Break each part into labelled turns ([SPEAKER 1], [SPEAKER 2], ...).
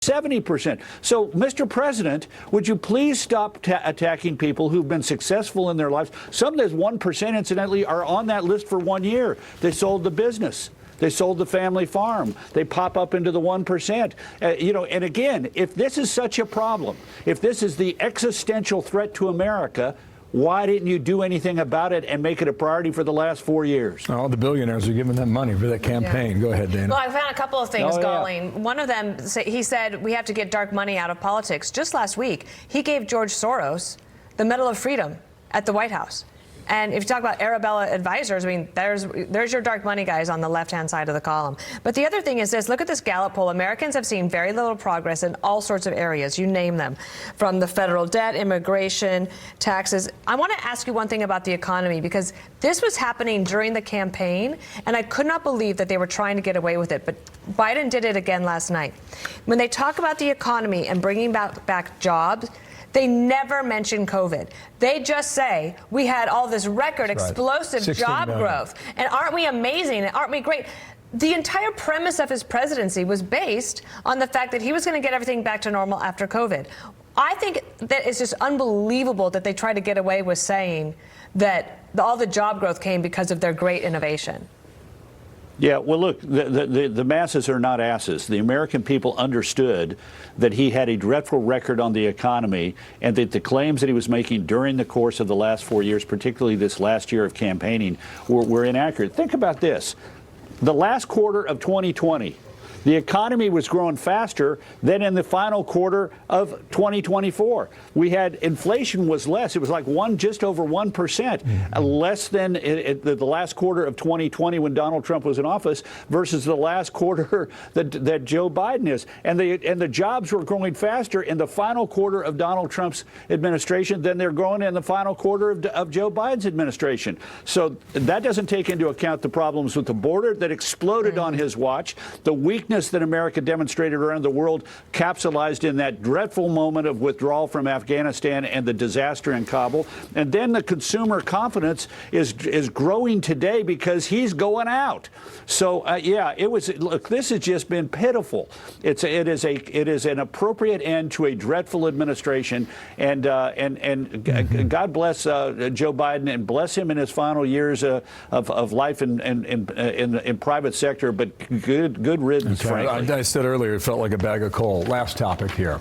[SPEAKER 1] 70%. So, Mr. President, would you please stop attacking people who've been successful in their lives? Some of those 1%, incidentally, are on that list for 1 year. They sold the business. They sold the family farm. They pop up into the 1%. And again, if this is such a problem, if this is the existential threat to America, why didn't you do anything about it and make it a priority for the last 4 years?
[SPEAKER 2] All the billionaires are giving them money for that campaign. Yeah. Go ahead, Dana.
[SPEAKER 3] Well, I found a couple of things, Galling.
[SPEAKER 1] Yeah.
[SPEAKER 3] One of them, he said we have to get dark money out of politics. Just last week, he gave George Soros the Medal of Freedom at the White House. And if you talk about Arabella Advisors, I mean, there's your dark money guys on the left-hand side of the column. But the other thing is this. Look at this Gallup poll. Americans have seen very little progress in all sorts of areas. You name them, from the federal debt, immigration, taxes. I want to ask you one thing about the economy, because this was happening during the campaign, and I could not believe that they were trying to get away with it. But Biden did it again last night. When they talk about the economy and bringing back jobs, they never mention COVID. They just say, we had all this record explosive job growth. And aren't we amazing? And aren't we great? The entire premise of his presidency was based on the fact that he was going to get everything back to normal after COVID. I think that it's just unbelievable that they try to get away with saying that all the job growth came because of their great innovation.
[SPEAKER 1] Yeah, well, look, the masses are not asses. The American people understood that he had a dreadful record on the economy, and that the claims that he was making during the course of the last 4 years, particularly this last year of campaigning, were inaccurate. Think about this. The last quarter of 2020, the economy was growing faster than in the final quarter of 2024. We had inflation was less. It was like just over 1%, less than the last quarter of 2020 when Donald Trump was in office versus the last quarter that Joe Biden is. And the jobs were growing faster in the final quarter of Donald Trump's administration than they're growing in the final quarter of Joe Biden's administration. So that doesn't take into account the problems with the border that exploded on his watch, the weakness that America demonstrated around the world, capsulized in that dreadful moment of withdrawal from Afghanistan and the disaster in Kabul. And then the consumer confidence is growing today because he's going out. So, look, this has just been pitiful. It is an appropriate end to a dreadful administration. And God bless Joe Biden and bless him in his final years of life in private sector. But good riddance. Frankly.
[SPEAKER 2] I said earlier it felt like a bag of coal. Last topic here.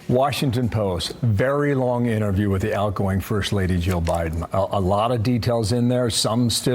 [SPEAKER 2] Washington Post, very long interview with the outgoing First Lady Jill Biden. A lot of details in there, some still